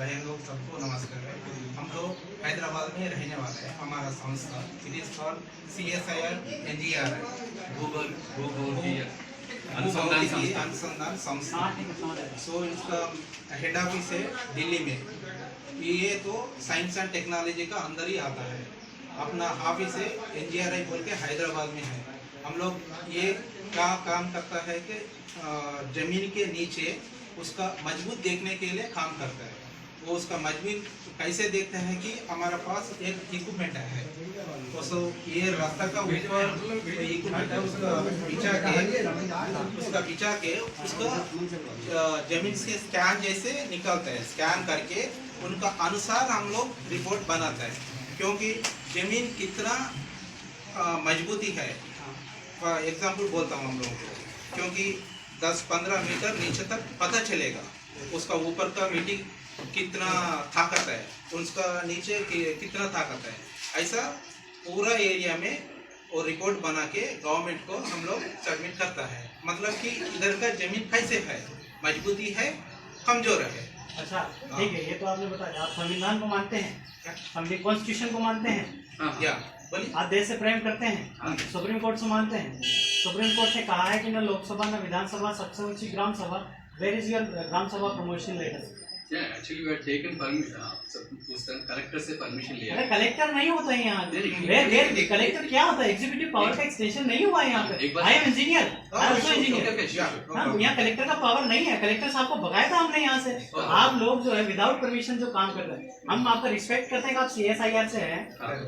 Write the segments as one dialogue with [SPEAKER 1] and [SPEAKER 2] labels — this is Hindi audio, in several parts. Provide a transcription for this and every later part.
[SPEAKER 1] बहन लोग सबको नमस्कार है। हम लोग हैदराबाद में रहने वाले हैं। हमारा संस्था it is called CSIR NGR है, अनुसंधान संस्था। सो इसका हेड ऑफिस है दिल्ली में। ये तो साइंस एंड टेक्नोलॉजी का अंदर ही आता है। अपना ऑफिस है NGRI बोल के हैदराबाद में है। हम लोग ये क्या काम करता है कि जमीन के नीचे उसका मजबूत देखने के लिए काम करता है। वो उसका मजबूत कैसे देखते हैं कि हमारा पास एक इक्विपमेंट है, तो ये रास्ता का ऊपर इक्विपमेंट है, उसका पिचा के उसका जमीन से स्कैन जैसे निकलता है। स्कैन करके उनका अनुसार हम लोग रिपोर्ट बनाते हैं, क्योंकि जमीन कितना मजबूती है। एग्जाम्पल बोलता हूँ हम लोगों को, क्योंकि 10-15 मीटर नीचे तक पता चलेगा उसका ऊपर का मिट्टी कितना ताकत है, उसका नीचे कितना ताकत है। ऐसा पूरा एरिया में वो रिपोर्ट बना के गवर्नमेंट को हम लोग सबमिट करता है। मतलब कि इधर का जमीन कैसे है, मजबूती है, कमजोर है।
[SPEAKER 2] अच्छा ठीक है, ये तो आपने बताया। आप संविधान को मानते हैं, कॉन्स्टिट्यूशन को मानते हैं,
[SPEAKER 1] या बोलिए।
[SPEAKER 2] आप देश से प्रेम करते हैं, सुप्रीम कोर्ट से मानते हैं। सुप्रीम कोर्ट ने कहा है कि न लोकसभा न विधानसभा, सबसे ऊंची ग्राम सभा। Where is your Gram Sabha promotion letter?
[SPEAKER 3] Actually we have taken permission, उस कलेक्टर से परमिशन लिया।
[SPEAKER 2] अरे कलेक्टर नहीं होता है यहाँ। कलेक्टर क्या होता है? एग्जीक्यूटिव पावर का एक्सटेंशन नहीं हुआ है यहाँ पे। आई एम इंजीनियर, यहाँ कलेक्टर का पावर नहीं है। कलेक्टर साहब को भगाया था हमने यहाँ से। आप लोग जो है विदाउट परमिशन जो काम कर रहे हैं, हम आपका रिस्पेक्ट करते हैं कि आप CSIR से हैं,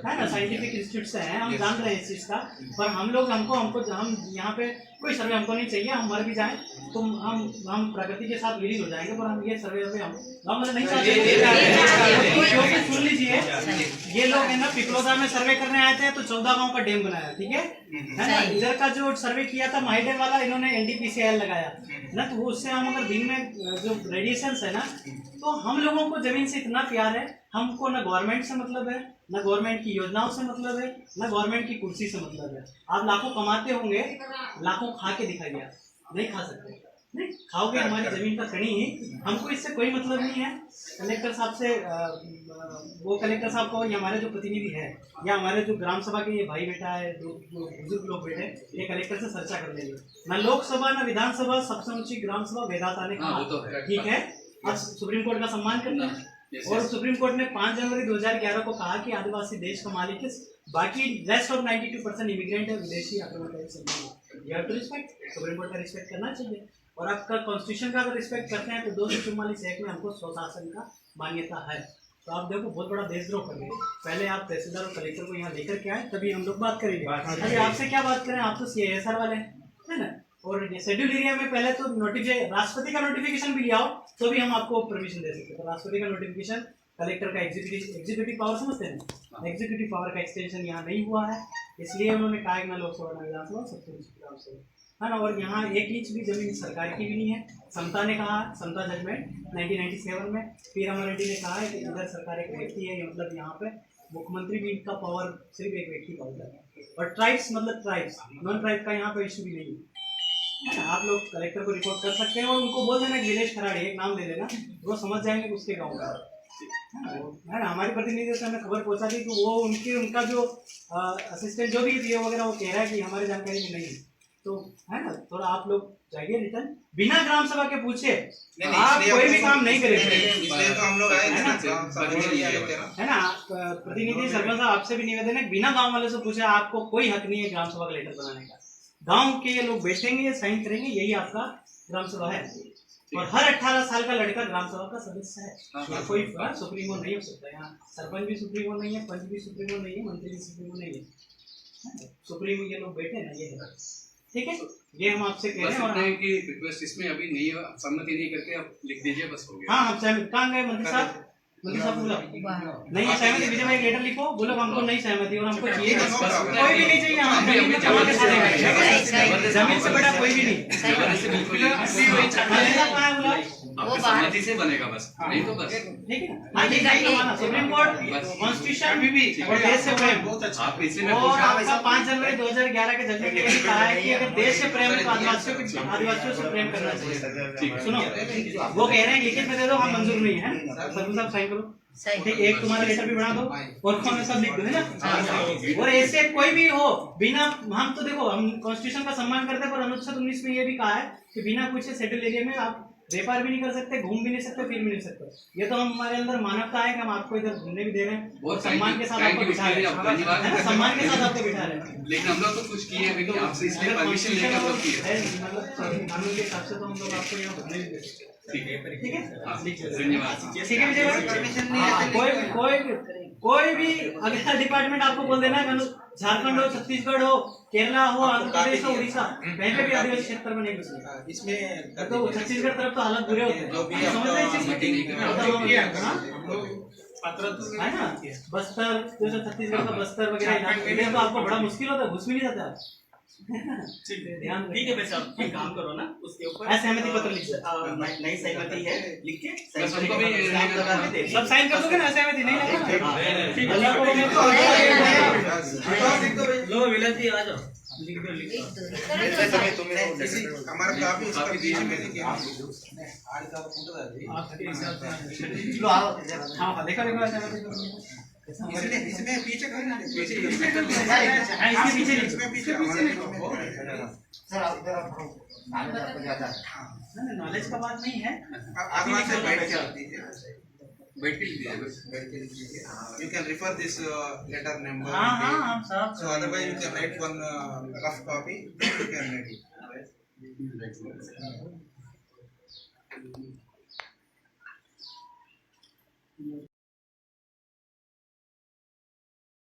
[SPEAKER 2] है ना, साइंटिफिक इंस्टीट्यूट से हैं, हम जान रहे हैं इस चीज का। पर हम लोग हम यहाँ पे कोई सर्वे हमको नहीं चाहिए। हम मर भी जाएं तो हम प्रगति के साथ विलीन हो जाएंगे, पर हम ये सर्वे हम नहीं चाहते। सुन लीजिए, ये लोग है ना पिपलोदा में सर्वे करने आए थे, तो 14 गांव का डैम बनाया, ठीक है ना। इधर का जो सर्वे किया था माही डैम वाला, इन्होंने NDPCL लगाया ना, तो उससे हम अगर दिन में जो रेडिएशन है ना, तो हम लोगों को जमीन से इतना प्यार है, हमको न गवर्नमेंट से मतलब है, न गवर्नमेंट की योजनाओं से मतलब है, न गवर्नमेंट की कुर्सी से मतलब है। आप लाखों कमाते होंगे, लाखों खा के दिखाइए। आप नहीं खा सकते, नहीं खाओगे हमारी जमीन का कणी ही। हमको इससे कोई मतलब नहीं है। कलेक्टर साहब से वो कलेक्टर साहब को, ये हमारे जो प्रतिनिधि है या हमारे जो ग्राम सभा के ये भाई बेटा है, जो बुजुर्ग लोग बैठे, ये कलेक्टर से चर्चा कर लेंगे। न लोकसभा न विधानसभा, सबसे ऊंची ग्राम सभा वेदाता ने कहा, ठीक है। अब सुप्रीम कोर्ट का सम्मान करना है। और सुप्रीम कोर्ट ने 5 जनवरी 2011 को कहा कि आदिवासी देश का मालिक है, बाकी रेस्ट ऑफ 92% इमिग्रेंट है, विदेशी आक्रमणकारी। You have to respect, supreme court का रिस्पेक्ट करना चाहिए। और आपका कॉन्स्टिट्यूशन का अगर रिस्पेक्ट करते हैं तो 244 एक्ट में हमको स्वशासन का मान्यता है। तो आप देखो बहुत बड़ा देशद्रोह कर रहे हैं। पहले आप तहसीलदार और कलेक्टर को यहाँ लेकर के आए, तभी हम लोग बात करेंगे। अभी आपसे क्या बात करें, आप तो CSR वाले हैं, है ना। और शेड्यूल एरिया में पहले तो राष्ट्रपति का नोटिफिकेशन भी लिया हो तो भी हम आपको परमिशन दे सकते हैं। तो राष्ट्रपति का नोटिफिकेशन, कलेक्टर का एग्जीक्यूटिव पावर समझते हैं, एग्जीक्यूटिव पावर का एक्सटेंशन यहाँ नहीं हुआ है, इसलिए उन्होंने कहा कि ना लोकसभा ना विधानसभा, सबसे ऊंची ग्राम सभा, है ना। और यहाँ 1 इंच भी जमीन सरकार की भी नहीं है। समता ने कहा, समता जजमेंट 1997 में। फिर अमर रेड्डी ने कहा है कि इधर सरकार एक व्यक्ति है, मतलब यहाँ पे मुख्यमंत्री भी का पावर सिर्फ एक व्यक्ति का होता है। और ट्राइब्स मतलब ट्राइब्स, नॉन ट्राइब का यहाँ पे इशू भी नहीं है ना। आप लोग कलेक्टर को रिपोर्ट कर सकते हैं और उनको बोल देना विलेज खराड़ी, एक नाम दे देना, वो समझ जाएंगे कि उसके गाँव का है ना। हमारे प्रतिनिधि से हमें खबर पहुंचा दी कि वो उनका जो असिस्टेंट जो भी है वगैरह, वो कह रहा है कि हमारी जानकारी में नहीं है। तो है ना, थोड़ा आप लोग जाइए रिटर्न, बिना ग्राम सभा के पूछे आप कोई भी काम नहीं करेंगे,
[SPEAKER 1] इसलिए तो हम लोग आए थे
[SPEAKER 2] ना। प्रतिनिधि सरपंच साहब आपसे भी निवेदन है, बिना गांव वाले से पूछे आपको कोई हक नहीं है ग्राम सभा का लेटर बनाने का। गांव के लोग बैठेंगे, साइन करेंगे, यही आपका ग्राम सभा है। और हर 18 साल का लड़का ग्राम सभा का सदस्य है। कोई सुप्रीमो नहीं हो सकता यहाँ। सरपंच भी सुप्रीमो नहीं है, पंच भी सुप्रीमो नहीं है, मंत्री भी सुप्रीमो नहीं है। सुप्रीमो ये लोग बैठे ना, ये है, ठीक है। ये हम आपसे कह रहे हैं। और
[SPEAKER 3] रिक्वेस्ट इसमें अभी नहीं है, सम्मति नहीं करके आप लिख दीजिए, बस हो गया।
[SPEAKER 2] हाँ, हम सहमत। कहाँ गए मंत्री साहब? मंत्री साहब बोला नहीं है सहमति, विजय भाई लेटर लिखो, बोलो हमको नहीं सहमति और हमको चाहिए, कोई भी नहीं चाहिए, हम जमीन में जमा के खाने, जमीन से बड़ा कोई भी नहीं।
[SPEAKER 3] आपकी सहमति से बनेगा बस, नहीं तो बस
[SPEAKER 2] ठीक है ना, ये चाहिए हमारा सुप्रीम कोर्ट, कॉन्स्टिट्यूशन और देश से प्रेम।
[SPEAKER 3] आप इसी में
[SPEAKER 2] और आपका 5 जनवरी 2011 के जजमेंट में कहा है कि अगर देश से प्रेम है तो आदिवासियों से प्रेम करना चाहिए। सुनो, वो कह रहे हैं लिखित में दे दो, हम मंजूर नहीं है, सरपंच साहब साइन करो, ठीक, एक तुम्हारा लेटर भी बना दो और कौन सब लिख दो, है ना। और ऐसे कोई भी हो बिना, हम तो देखो हम कॉन्स्टिट्यूशन का सम्मान करते हैं, पर अनुच्छेद 19 में ये भी कहा है कि बिना पूछे सेटल एरिया में आप व्यापार भी नहीं कर सकते, घूम भी नहीं सकते, फिर भी नहीं सकते। ये तो हमारे अंदर मानवता है कि हम आपको इधर घूमने भी दे रहे हैं और सम्मान के साथ आपको बिठा रहे हैं, सम्मान के साथ आपको बिठा रहे हैं।
[SPEAKER 3] लेकिन हम लोग तो कुछ किए हैं नहीं, आपसे इसलिए परमिशन लेकर हम लोग किए।
[SPEAKER 2] मतलब कानून के हिसाब से तो हम लोग आपको यहाँ घूमने भी दे सकते हैं।
[SPEAKER 3] ठीक है,
[SPEAKER 2] ठीक है,
[SPEAKER 3] धन्यवाद।
[SPEAKER 2] ठीक है विजय भाई, कोई भी अगर डिपार्टमेंट आपको बोल देना है, झारखंड हो, छत्तीसगढ़ हो, केरला हो, आंध्र प्रदेश हो, उड़ीसा, कहीं पे भी आदिवासी क्षेत्र में नहीं घुसेगा।
[SPEAKER 1] इसमें
[SPEAKER 2] तो छत्तीसगढ़ तरफ तो हालत बुरे होते हैं, समझ रहे हैं है ना। बस्तर जो छत्तीसगढ़ का बस्तर वगैरह इलाके तो आपको बड़ा मुश्किल होता है, घुस भी नहीं जाता आप। ध्यान
[SPEAKER 4] ठीक है वैसे आप एक काम करो ना, उसके ऊपर
[SPEAKER 2] सहमति पत्र लिख दो,
[SPEAKER 4] नई सहमति है लिख के
[SPEAKER 3] बस हमको भी
[SPEAKER 4] स्टाम्प लगा के दे
[SPEAKER 2] सब साइन कर दोगे ना, सहमति नहीं लगेगा।
[SPEAKER 4] ठीक
[SPEAKER 2] है, अल्लाह को मैं तो
[SPEAKER 4] लो विलास जी आ जाओ, लिख दो
[SPEAKER 1] हमारा काफी उसका बीच में लेके
[SPEAKER 2] हाँ देखा सहमति
[SPEAKER 1] इसमें पीछे करना पीछे
[SPEAKER 2] इसके पीछे लिख
[SPEAKER 1] इसमें पीछे हमारे
[SPEAKER 2] नॉलेज का बात नहीं है।
[SPEAKER 1] आगे से बैठ के आती है,
[SPEAKER 3] बैठ के लीजिए बस।
[SPEAKER 1] बैठ के लिखिए। You can refer this letter number.
[SPEAKER 2] हाँ हाँ हम सब
[SPEAKER 1] So otherwise you can write one rough copy. You can make it.